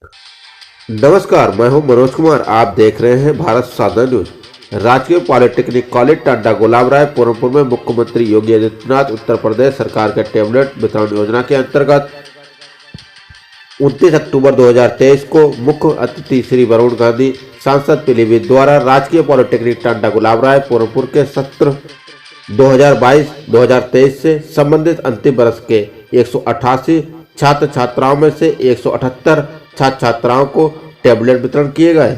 नमस्कार, मैं हूं मनोज कुमार। आप देख रहे हैं भारत साधना न्यूज। राजकीय पॉलिटेक्निक कॉलेज टांडा गुलाब राय पूरनपुर में मुख्यमंत्री योगी आदित्यनाथ उत्तर प्रदेश सरकार के टैबलेट वितरण योजना के अंतर्गत 29 अक्टूबर 2023 को मुख्य अतिथि श्री वरुण गांधी सांसद पीलीभीत द्वारा राजकीय पॉलिटेक्निक टांडा गुलाब राय पूरनपुर के सत्र 2022-2023 से संबंधित अंतिम वर्ष के 188 छात्र छात्राओं में से 178 छात्र छात्राओं को टैबलेट वितरण किए गए।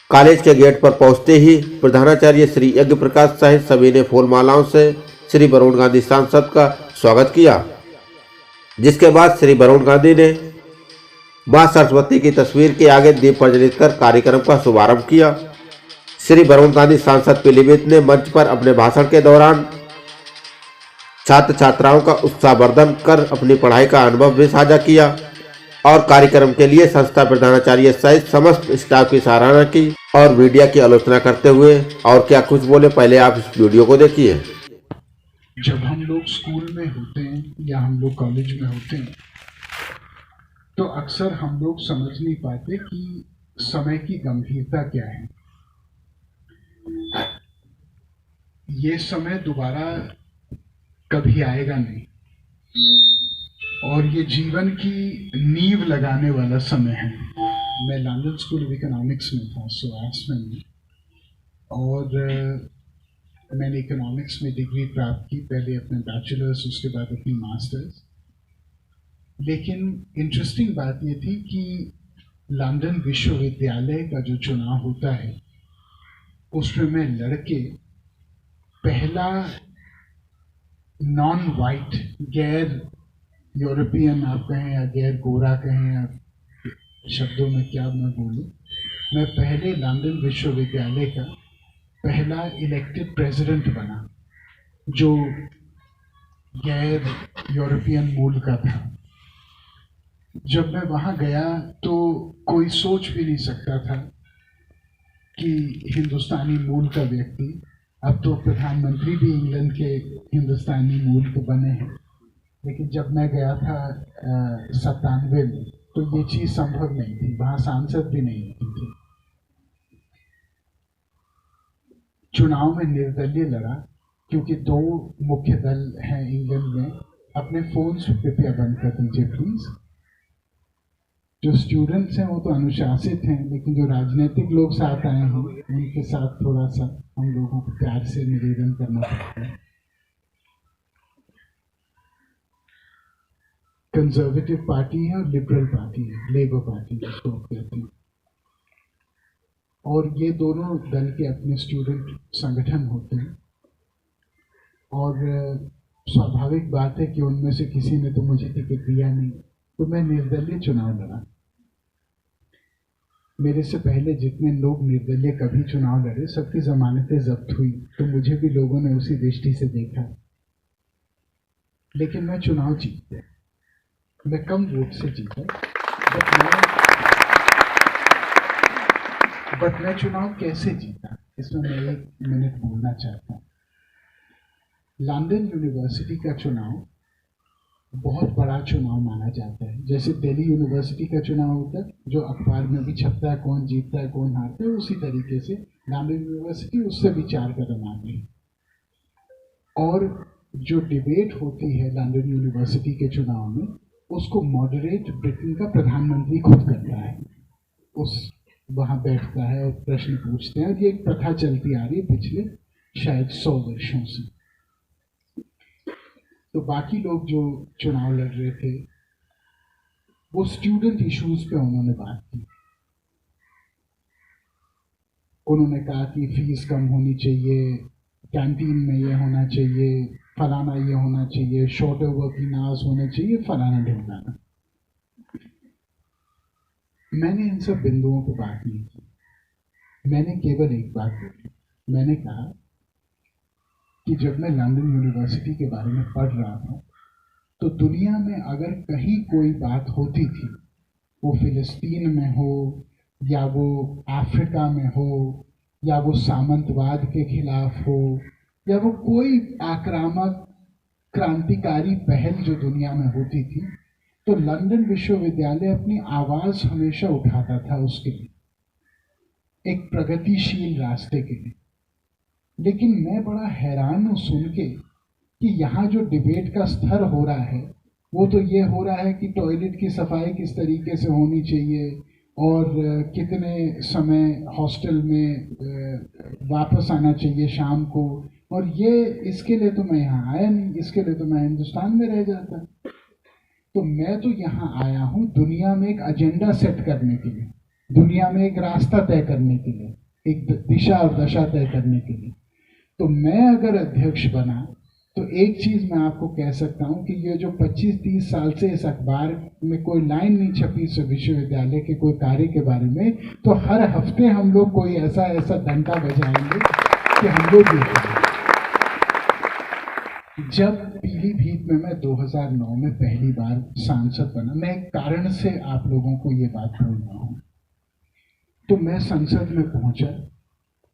कॉलेज के गेट पर पहुंचते ही प्रधानाचार्य श्री यज्ञ प्रकाश सहित सभी ने फूल मालाओं से श्री वरुण गांधी सांसद का स्वागत किया, जिसके बाद श्री वरुण गांधी ने मां सरस्वती की तस्वीर के आगे दीप प्रज्वलित कर कार्यक्रम का शुभारंभ किया। श्री वरुण गांधी सांसद पीलीभीत ने मंच पर अपने भाषण के दौरान छात्र छात्राओं का उत्साहवर्धन कर अपनी पढ़ाई का अनुभव भी साझा किया और कार्यक्रम के लिए संस्था प्रधानाचार्य सहित समस्त स्टाफ की सराहना की और मीडिया की आलोचना करते हुए और क्या कुछ बोले, पहले आप इस वीडियो को देखिए। जब हम लोग स्कूल में होते हैं या हम लोग कॉलेज में होते हैं तो अक्सर हम लोग समझ नहीं पाते कि समय की गंभीरता क्या है। ये समय दोबारा कभी आएगा नहीं और ये जीवन की नींव लगाने वाला समय है। मैं लंदन स्कूल ऑफ इकोनॉमिक्स में था, SOAS में, और मैंने इकोनॉमिक्स में डिग्री प्राप्त की, पहले अपने बैचलर्स, उसके बाद अपनी मास्टर्स। लेकिन इंटरेस्टिंग बात ये थी कि लंदन विश्वविद्यालय का जो चुनाव होता है उसमें मैं लड़के पहला नॉन वाइट, गैर यूरोपियन आप कहें या गैर गोरा कहें, या शब्दों में क्या मैं बोलूं, मैं पहले लंदन विश्वविद्यालय का पहला इलेक्टेड प्रेसिडेंट बना जो गैर यूरोपियन मूल का था। जब मैं वहां गया तो कोई सोच भी नहीं सकता था कि हिंदुस्तानी मूल का व्यक्ति, अब तो प्रधानमंत्री भी इंग्लैंड के हिंदुस्तानी मूल के बने हैं, लेकिन जब मैं गया था 97 में तो ये चीज संभव नहीं थी, वहां सांसद भी नहीं होती थी। चुनाव में निर्दलीय लड़ा क्योंकि दो मुख्य दल हैं इंग्लैंड में। अपने फोन कृपया बंद कर दीजिए प्लीज। जो स्टूडेंट्स हैं वो तो अनुशासित हैं, लेकिन जो राजनीतिक लोग साथ आए हैं उनके साथ थोड़ा सा हम लोगों को प्यार से निवेदन करना पड़ता है। कंजर्वेटिव पार्टी है और लिबरल पार्टी है, लेबर पार्टी जिसको कहते हैं, और ये दोनों दल के अपने स्टूडेंट संगठन होते हैं। और स्वाभाविक बात है कि उनमें से किसी ने तो मुझे टिकट दिया नहीं, तो मैं निर्दलीय चुनाव लड़ा। मेरे से पहले जितने लोग निर्दलीय कभी चुनाव लड़े सबकी जमानतें जब्त हुई, तो मुझे भी लोगों ने उसी दृष्टि से देखा। लेकिन मैं चुनाव जीत गया, मैं कम वोट से जीता, बट मैं चुनाव कैसे जीता इसमें मैं 1 मिनट बोलना चाहता हूँ। लंदन यूनिवर्सिटी का चुनाव बहुत बड़ा चुनाव माना जाता है। जैसे दिल्ली यूनिवर्सिटी का चुनाव होता है जो अखबार में भी छपता है, कौन जीतता है कौन हारता है, उसी तरीके से लंदन यूनिवर्सिटी उससे भी 4 कदम आगे है। और जो डिबेट होती है लंदन यूनिवर्सिटी के चुनाव में, उसको मॉडरेट ब्रिटेन का प्रधानमंत्री खुद करता है। उस वहाँ बैठता है और प्रश्न पूछते हैं, और ये एक प्रथा चलती आ रही है पिछले शायद 100 वर्षों से। तो बाकी लोग जो चुनाव लड़ रहे थे वो स्टूडेंट इश्यूज पे उन्होंने बात की। उन्होंने कहा कि फीस कम होनी चाहिए, कैंटीन में ये होना चाहिए, फलाना ये होना चाहिए, शॉर्टर वर्किंग आवर्स होने चाहिए, फलाना ढिमकाना। मैंने इन सब बिंदुओं पर बात नहीं की। मैंने केवल एक बात बोली। मैंने कहा कि जब मैं लंदन यूनिवर्सिटी के बारे में पढ़ रहा था तो दुनिया में अगर कहीं कोई बात होती थी, वो फिलिस्तीन में हो या वो अफ्रीका में हो या वो सामंतवाद के खिलाफ हो या वो कोई आक्रामक क्रांतिकारी पहल जो दुनिया में होती थी, तो लंदन विश्वविद्यालय अपनी आवाज हमेशा उठाता था उसके लिए, एक प्रगतिशील रास्ते के लिए। लेकिन मैं बड़ा हैरान हूं सुन के कि यहाँ जो डिबेट का स्तर हो रहा है वो तो ये हो रहा है कि टॉयलेट की सफाई किस तरीके से होनी चाहिए और कितने समय हॉस्टल में वापस आना चाहिए शाम को, और ये इसके लिए तो मैं यहाँ आया नहीं, इसके लिए तो मैं हिंदुस्तान में रह जाता। तो मैं तो यहाँ आया हूँ दुनिया में एक एजेंडा सेट करने के लिए, दुनिया में एक रास्ता तय करने के लिए, एक दिशा और दशा तय करने के लिए। तो मैं अगर अध्यक्ष बना तो एक चीज मैं आपको कह सकता हूं कि ये जो 25-30 साल से इस अखबार में कोई लाइन नहीं छपी इस विश्वविद्यालय के कोई कार्य के बारे में, तो हर हफ्ते हम लोग कोई ऐसा डंका बजाएंगे कि हम लोग देखेंगे। जब पीलीभीत में मैं 2009 में पहली बार सांसद बना, मैं एक कारण से आप लोगों को ये बात बोल रहा हूँ, तो मैं संसद में पहुंचा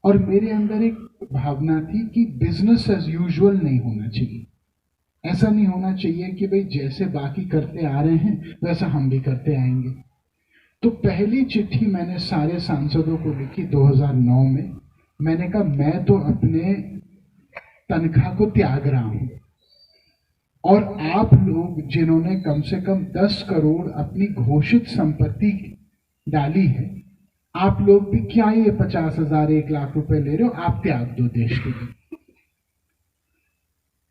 और मेरे अंदर एक भावना थी कि बिजनेस एज यूजुअल नहीं होना चाहिए। ऐसा नहीं होना चाहिए कि भाई जैसे बाकी करते आ रहे हैं वैसा हम भी करते आएंगे। तो पहली चिट्ठी मैंने सारे सांसदों को लिखी 2009 में। मैंने कहा मैं तो अपने तनख्वाह को त्याग रहा हूं और आप लोग जिन्होंने कम से कम 10 करोड़ अपनी घोषित संपत्ति डाली है, आप लोग भी क्या ये 50,000 1 लाख रुपए ले रहे हो, आप त्याग दो देश के लिए।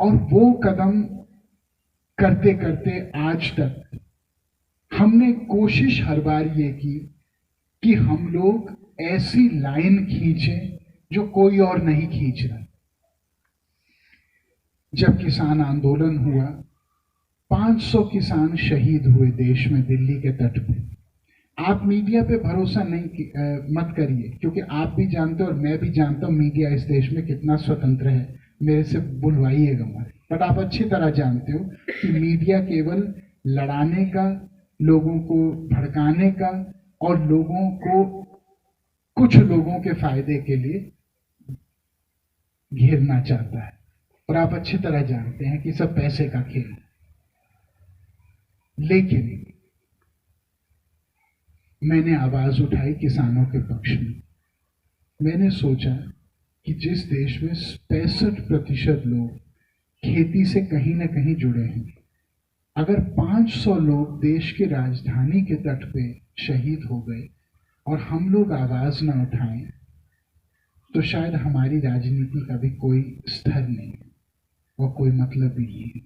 और वो कदम करते करते आज तक हमने कोशिश हर बार ये की कि हम लोग ऐसी लाइन खींचें जो कोई और नहीं खींच रहा। जब किसान आंदोलन हुआ, 500 किसान शहीद हुए देश में, दिल्ली के तट पे। आप मीडिया पे भरोसा नहीं मत करिए, क्योंकि आप भी जानते हो और मैं भी जानता हूँ मीडिया इस देश में कितना स्वतंत्र है, मेरे से बुलवाइएगा मत। बट आप अच्छी तरह जानते हो कि मीडिया केवल लड़ाने का, लोगों को भड़काने का और लोगों को कुछ लोगों के फायदे के लिए घेरना चाहता है, और आप अच्छी तरह जानते हैं कि सब पैसे का खेल है। लेकिन मैंने आवाज उठाई किसानों के पक्ष में। मैंने सोचा कि जिस देश में 65% लोग खेती से कहीं ना कहीं जुड़े हैं, अगर 500 लोग देश की राजधानी के तट पे शहीद हो गए और हम लोग आवाज ना उठाएं, तो शायद हमारी राजनीति का भी कोई स्तर नहीं है और कोई मतलब भी नहीं है।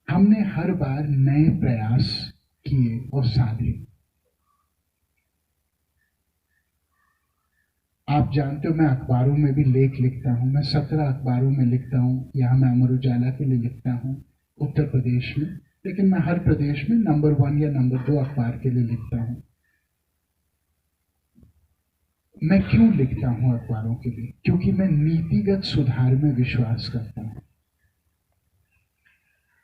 हमने हर बार नए प्रयास किए और साधे। आप जानते हो मैं अखबारों में भी लेख लिखता हूं, मैं 17 अखबारों में लिखता हूं। यहाँ मैं अमर उजाला के लिए लिखता हूं उत्तर प्रदेश में, लेकिन मैं हर प्रदेश में नंबर 1 या नंबर 2 अखबार के लिए लिखता हूं। मैं क्यों लिखता हूं अखबारों के लिए? क्योंकि मैं नीतिगत सुधार में विश्वास करता हूं।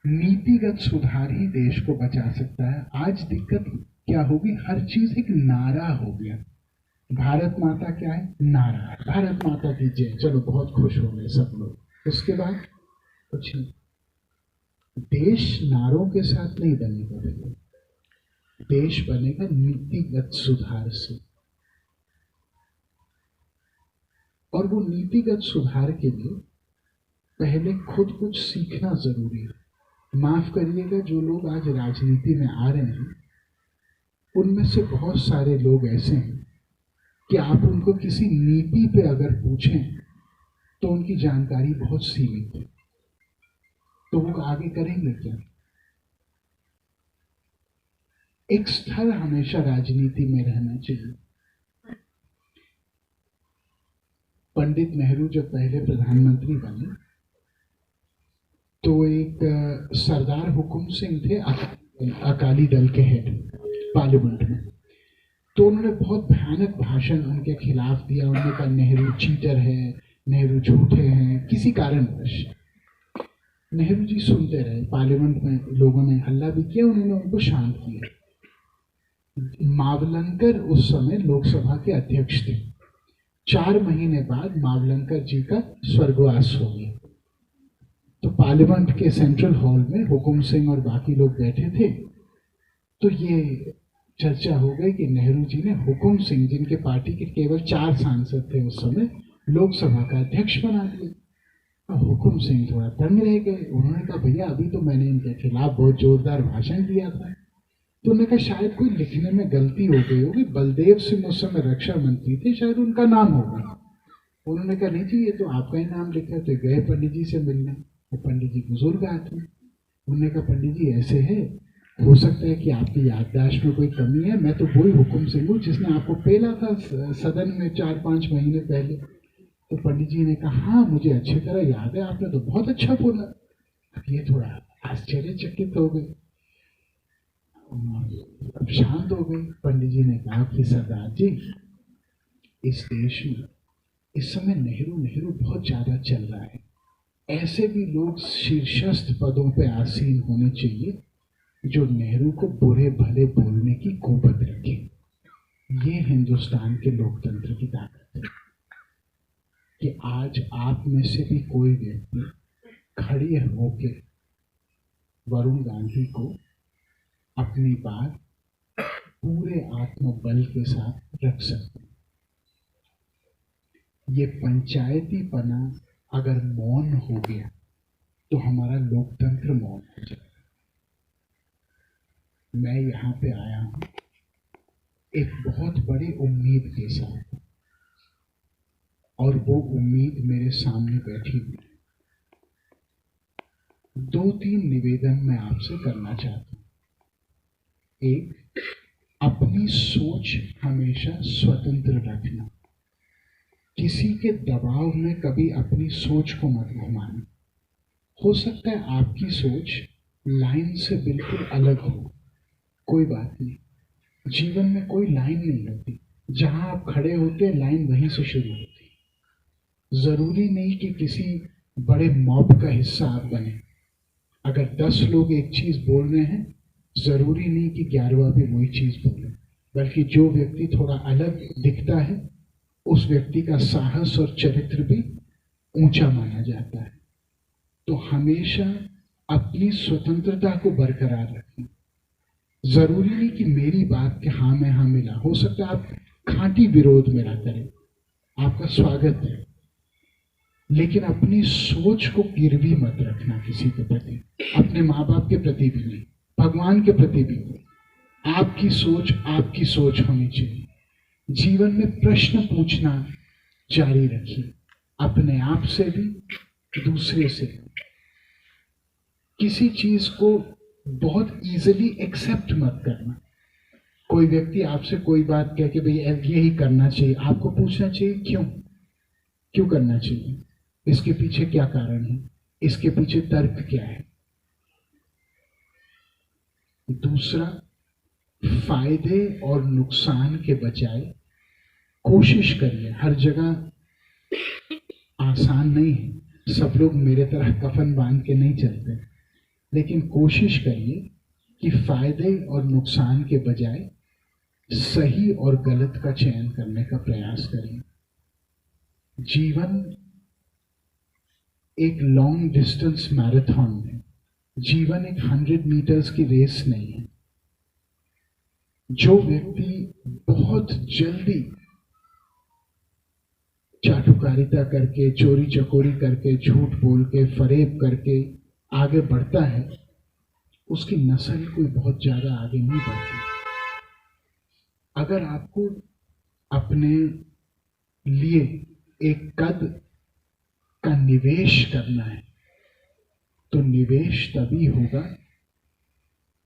नीतिगत सुधार ही देश को बचा सकता है। आज दिक्कत क्या होगी, हर चीज एक नारा हो गया। भारत माता क्या है? नारा है, भारत माता की जय। चलो बहुत खुश हो गए सब लोग, उसके बाद कुछ नहीं। देश नारों के साथ नहीं बनेगा भैया, देश बनेगा नीतिगत सुधार से। और वो नीतिगत सुधार के लिए पहले खुद कुछ सीखना जरूरी है। माफ करिएगा, जो लोग आज राजनीति में आ रहे हैं उनमें से बहुत सारे लोग ऐसे हैं कि आप उनको किसी नीति पे अगर पूछें तो उनकी जानकारी बहुत सीमित है, तो वो आगे करेंगे क्या? एक स्तर हमेशा राजनीति में रहना चाहिए। पंडित नेहरू जब पहले प्रधानमंत्री बने तो एक सरदार हुकुम सिंह थे, अकाली दल के हेड, पार्लियामेंट में। तो उन्होंने बहुत भयानक भाषण उनके खिलाफ दिया। उन्होंने कहा नेहरू चीटर है, नेहरू झूठे हैं, किसी कारणवश। नेहरू जी सुनते रहे, पार्लियामेंट में लोगों ने हल्ला भी किया, उन्होंने उनको शांत किया। मावलंकर उस समय लोकसभा के अध्यक्ष थे। 4 महीने बाद मावलंकर जी का स्वर्गवास हो गया। तो पार्लियामेंट के सेंट्रल हॉल में हुकुम सिंह और बाकी लोग बैठे थे, तो ये चर्चा हो गई कि नेहरू जी ने हुकुम सिंह, जिनके पार्टी के केवल 4 सांसद थे उस समय, लोकसभा का अध्यक्ष बना दिया। अब हुकुम सिंह थोड़ा तंग रह गए। उन्होंने कहा भैया अभी तो मैंने इनके खिलाफ बहुत जोरदार भाषण दिया था। तो उन्होंने कहा शायद कोई लिखने में गलती हो गई होगी, बलदेव सिंह उस समय रक्षा मंत्री थे, शायद उनका नाम होगा। उन्होंने कहा नहीं जी ये तो आपका ही नाम लिखा है। तो गए पंडित जी से मिलने। वो पंडित जी बुजुर्ग आदमी। उन्होंने कहा पंडित जी ऐसे है, हो सकता है कि आपकी याददाश्त में कोई कमी है, मैं तो वही हुकुम सिंह हूँ जिसने आपको पेला था सदन में 4-5 महीने पहले। तो पंडित जी ने कहा हाँ मुझे अच्छी तरह याद है, आपने तो बहुत अच्छा बोला। अब ये थोड़ा आश्चर्यचकित हो गए, अब शांत हो गए। पंडित जी ने कहा कि सरदार जी इस देश में इस समय नेहरू नेहरू बहुत ज्यादा चल रहा है। ऐसे भी लोग शीर्षस्थ पदों पे आसीन होने चाहिए जो नेहरू को बुरे भले बोलने की कुवत रखे। ये हिंदुस्तान के लोकतंत्र की ताकत है कि आज आप में से भी कोई व्यक्ति खड़े होके वरुण गांधी को अपनी बात पूरे आत्मबल के साथ रख सकते हैं। ये पंचायती पना अगर मौन हो गया तो हमारा लोकतंत्र मौन हो जाएगा। मैं यहाँ पे आया हूँ एक बहुत बड़ी उम्मीद के साथ, और वो उम्मीद मेरे सामने बैठी हुई है। 2-3 निवेदन मैं आपसे करना चाहता हूँ। एक, अपनी सोच हमेशा स्वतंत्र रखना। किसी के दबाव में कभी अपनी सोच को मत घुमाना। हो सकता है आपकी सोच लाइन से बिल्कुल अलग हो, कोई बात नहीं। जीवन में कोई लाइन नहीं होती, जहां आप खड़े होते हैं लाइन वहीं से शुरू होती। जरूरी नहीं कि किसी बड़े मॉब का हिस्सा आप बने। अगर 10 लोग एक चीज बोल रहे हैं, जरूरी नहीं कि 11वां भी वही चीज बोले, बल्कि जो व्यक्ति थोड़ा अलग दिखता है उस व्यक्ति का साहस और चरित्र भी ऊंचा माना जाता है। तो हमेशा अपनी स्वतंत्रता को बरकरार रखें। जरूरी नहीं कि मेरी बात के हाँ में हाँ मिला। हो सकता है आप खांटी विरोध मेरा करें, आपका स्वागत है, लेकिन अपनी सोच को गिरवी मत रखना किसी के प्रति। अपने माँ बाप के प्रति भी नहीं, भगवान के प्रति भी नहीं। आपकी सोच होनी चाहिए। जीवन में प्रश्न पूछना जारी रखिए, अपने आप से भी दूसरे से। किसी चीज को बहुत इजीली एक्सेप्ट मत करना। कोई व्यक्ति आपसे कोई बात कह के भाई यही करना चाहिए, आपको पूछना चाहिए क्यों करना चाहिए, इसके पीछे क्या कारण है, इसके पीछे तर्क क्या है। दूसरा, फायदे और नुकसान के बजाय कोशिश करिए। हर जगह आसान नहीं है, सब लोग मेरे तरह कफन बांध के नहीं चलते, लेकिन कोशिश करिए कि फायदे और नुकसान के बजाय सही और गलत का चयन करने का प्रयास करें। जीवन एक लॉन्ग डिस्टेंस मैराथन है। जीवन एक 100 मीटर्स की रेस नहीं है। जो व्यक्ति बहुत जल्दी चाटुकारिता करके, चोरी चकोरी करके, झूठ बोल के, फरेब करके आगे बढ़ता है, उसकी नस्ल कोई बहुत ज्यादा आगे नहीं बढ़ती। अगर आपको अपने लिए एक कद का निवेश करना है तो निवेश तभी होगा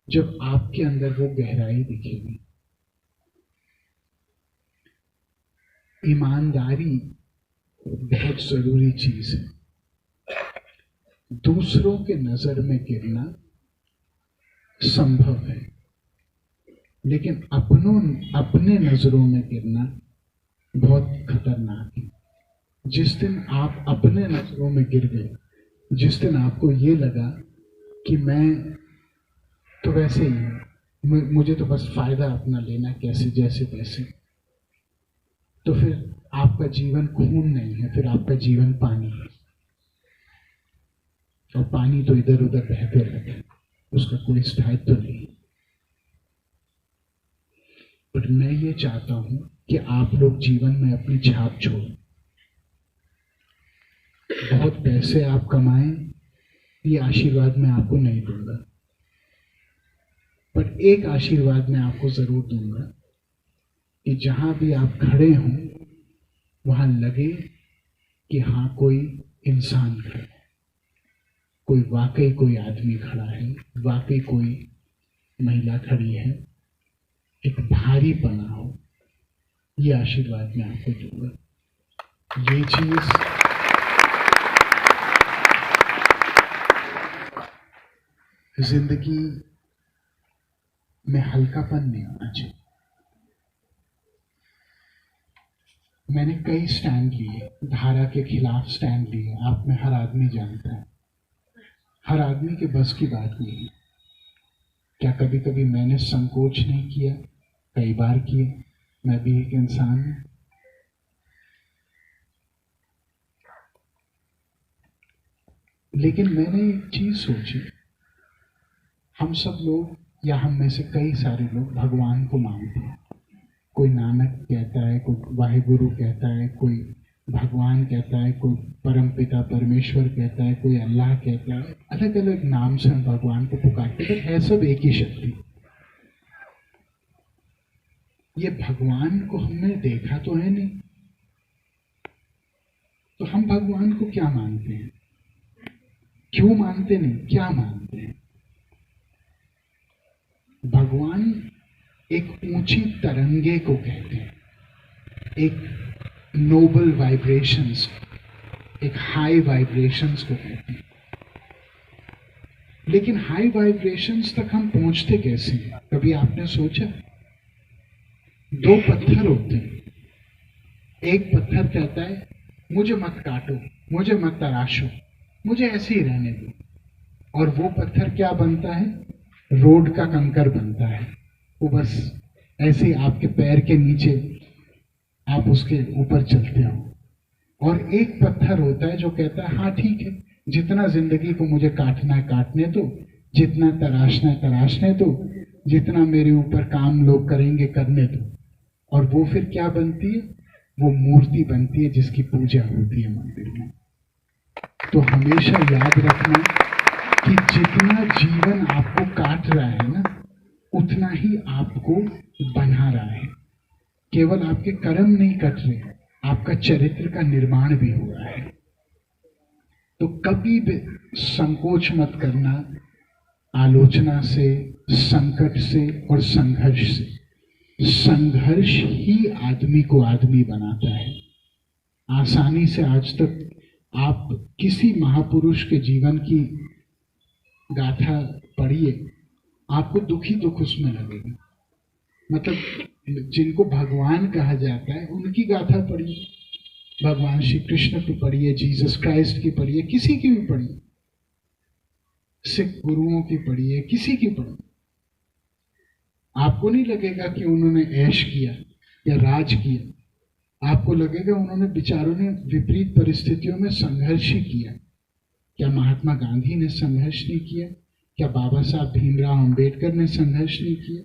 जब आपके अंदर वो गहराई दिखेगी। ईमानदारी बहुत जरूरी चीज है। दूसरों के नजर में गिरना संभव है, लेकिन अपने नजरों में गिरना बहुत खतरनाक है। जिस दिन आप अपने नजरों में गिर गए, जिस दिन आपको ये लगा कि मैं तो वैसे ही हूं, मुझे तो बस फायदा अपना लेना कैसे जैसे तैसे, तो फिर आपका जीवन खून नहीं है, फिर आपका जीवन पानी है। और पानी तो इधर उधर बहते रहता है, उसका कोई स्थायित्व तो नहीं। पर मैं ये चाहता हूं कि आप लोग जीवन में अपनी छाप छोड़ो। बहुत पैसे आप कमाएं, ये आशीर्वाद मैं आपको नहीं दूंगा, पर एक आशीर्वाद मैं आपको जरूर दूंगा कि जहां भी आप खड़े हों वहां लगे कि हाँ कोई इंसान खड़ा है, कोई वाकई कोई आदमी खड़ा है, वाकई कोई महिला खड़ी है, एक भारीपना हो। ये आशीर्वाद मैं आपको दूंगा। ये चीज जिंदगी में हल्कापन नहीं होना चाहिए। मैंने कई स्टैंड लिए, धारा के खिलाफ स्टैंड लिए, आप में हर आदमी जानता है, हर आदमी के बस की बात नहीं है। क्या कभी कभी मैंने संकोच नहीं किया? कई बार किया, मैं भी एक इंसान हूं। लेकिन मैंने एक चीज सोची, हम सब लोग या हम में से कई सारे लोग भगवान को मानते हैं। कोई नानक कहता है, कोई वाहिगुरु कहता है, कोई भगवान कहता है, कोई परम पिता परमेश्वर कहता है, कोई अल्लाह कहता है। अलग अलग नाम से हम भगवान को पुकारते हैं, है सब एक ही शक्ति। ये भगवान को हमने देखा तो है नहीं, तो हम भगवान को क्या मानते हैं? क्यों मानते नहीं, क्या मानते हैं? भगवान एक ऊंची तरंगे को कहते हैं, एक नोबल वाइब्रेशंस, एक हाई वाइब्रेशंस को कहते हैं। लेकिन हाई वाइब्रेशंस तक हम पहुंचते कैसे हैं? कभी आपने सोचा? दो पत्थर होते हैं, एक पत्थर कहता है मुझे मत काटो, मुझे मत तराशो, मुझे ऐसे ही रहने दो, और वो पत्थर क्या बनता है? रोड का कंकर बनता है। वो बस ऐसे ही आपके पैर के नीचे, आप उसके ऊपर चलते हो। और एक पत्थर होता है जो कहता है हाँ ठीक है, जितना जिंदगी को मुझे काटना है काटने दो, जितना तराशना है तराशने दो, जितना मेरे ऊपर काम लोग करेंगे करने दो। और वो फिर क्या बनती है? वो मूर्ति बनती है जिसकी पूजा होती है मंदिर में। तो हमेशा याद रखना कि जितना जीवन आपको काट रहा है ना, उतना ही आपको बना रहा है। केवल आपके कर्म नहीं कट रहे, आपका चरित्र का निर्माण भी हो रहा है। तो कभी भी संकोच मत करना आलोचना से, संकट से और संघर्ष से। संघर्ष ही आदमी को आदमी बनाता है। आसानी से आज तक आप किसी महापुरुष के जीवन की गाथा पढ़िए, आपको दुखी दुख उसमें लगेगा। मतलब जिनको भगवान कहा जाता है उनकी गाथा पढ़िए, भगवान श्री कृष्ण की पढ़िए, जीसस क्राइस्ट की पढ़िए, किसी की भी पढ़िए, सिख गुरुओं की पढ़िए, किसी की पढ़िए, आपको नहीं लगेगा कि उन्होंने ऐश किया या राज किया। आपको लगेगा उन्होंने, बेचारों ने विपरीत परिस्थितियों में संघर्ष ही किया। क्या महात्मा गांधी ने संघर्ष नहीं किया? क्या बाबा साहब भीमराव अंबेडकर ने संघर्ष नहीं किया?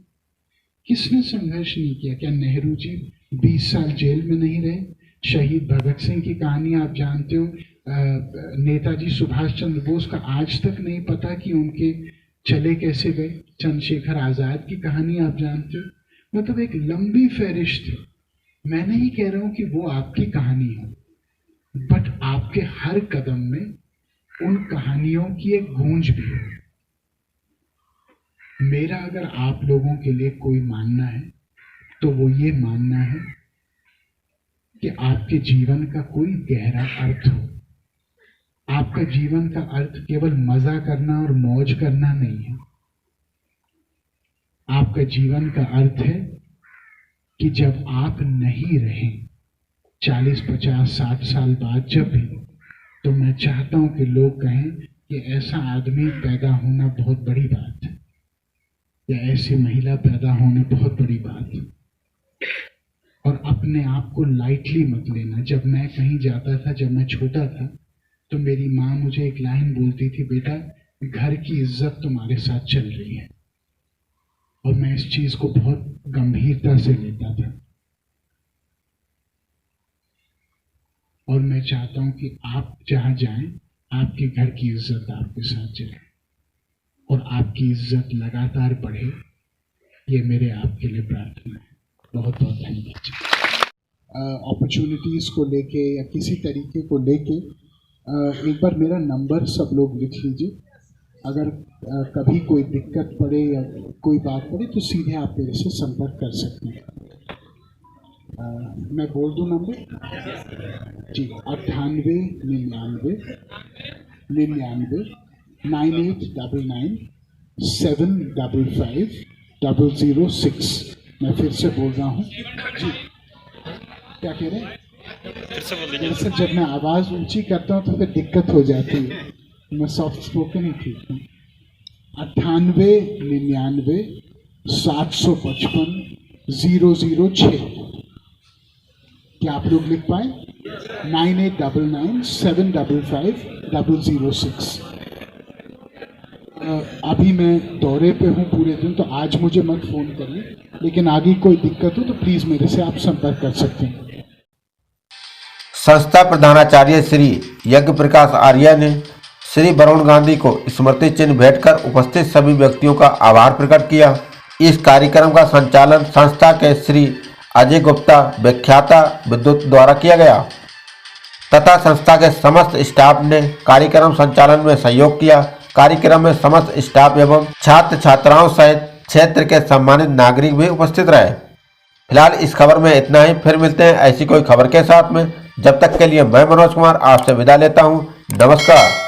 किसने संघर्ष नहीं किया? क्या नेहरू जी 20 साल जेल में नहीं रहे? शहीद भगत सिंह की कहानी आप जानते हो, नेताजी सुभाष चंद्र बोस का आज तक नहीं पता कि उनके चले कैसे गए। चंद्रशेखर आजाद की कहानी आप जानते हो। मतलब एक लंबी फहरिस्त है। मैं नहीं कह रहा हूं कि वो आपकी कहानी है, बट आपके हर कदम में उन कहानियों की एक गूंज भी है। मेरा अगर आप लोगों के लिए कोई मानना है तो वो ये मानना है कि आपके जीवन का कोई गहरा अर्थ हो। आपका जीवन का अर्थ केवल मजा करना और मौज करना नहीं है। आपका जीवन का अर्थ है कि जब आप नहीं रहे 40, 50, 60 साल बाद जब भी, तो मैं चाहता हूं कि लोग कहें कि ऐसा आदमी पैदा होना बहुत बड़ी बात है, या ऐसी महिला पैदा होना बहुत बड़ी बात है। और अपने आप को लाइटली मत लेना। जब मैं कहीं जाता था, जब मैं छोटा था, तो मेरी माँ मुझे एक लाइन बोलती थी, बेटा घर की इज्जत तुम्हारे साथ चल रही है। और मैं इस चीज को बहुत गंभीरता से लेता था। और मैं चाहता हूं कि आप जहां जाएं, आपके घर की इज्जत आपके साथ चले और आपकी इज्जत लगातार बढ़े। ये मेरे आपके लिए प्रार्थना है। बहुत बहुत धन्यवाद। अपॉर्चुनिटीज़ को लेके या किसी तरीके को लेके एक बार मेरा नंबर सब लोग लिख लीजिए। अगर कभी कोई दिक्कत पड़े या कोई बात पड़े तो सीधे आप मेरे से संपर्क कर सकते हैं। मैं बोल दूं नंबर जी, 98 99 99 9899 755 006। मैं फिर से बोल रहा हूँ जी। क्या कह रहे हैं? फिर से जब मैं आवाज़ ऊंची करता हूँ तो फिर दिक्कत हो जाती है। मैं सॉफ्ट स्पोकन ही ठीक हूँ। 98 99 755 006। क्या आप लोग लिख पाए? 9899 755 006। अभी मैं दौरे पे हूँ पूरे दिन, तो आज मुझे मत फ़ोन करिए, लेकिन आगे कोई दिक्कत हो तो प्लीज़ मेरे से आप संपर्क कर सकते हैं। संस्था प्रधानाचार्य श्री यज्ञ प्रकाश आर्य ने श्री वरुण गांधी को स्मृति चिन्ह भेंट कर उपस्थित सभी व्यक्तियों का आभार प्रकट किया। इस कार्यक्रम का संचालन संस्था के श्री अजय गुप्ता व्याख्याता विद्युत द्वारा किया गया तथा संस्था के समस्त स्टाफ ने कार्यक्रम संचालन में सहयोग किया। कार्यक्रम में समस्त स्टाफ एवं छात्र छात्राओं सहित क्षेत्र के सम्मानित नागरिक भी उपस्थित रहे। फिलहाल इस खबर में इतना ही। फिर मिलते हैं ऐसी कोई खबर के साथ में। जब तक के लिए मैं मनोज कुमार आपसे विदा लेता हूं। नमस्कार।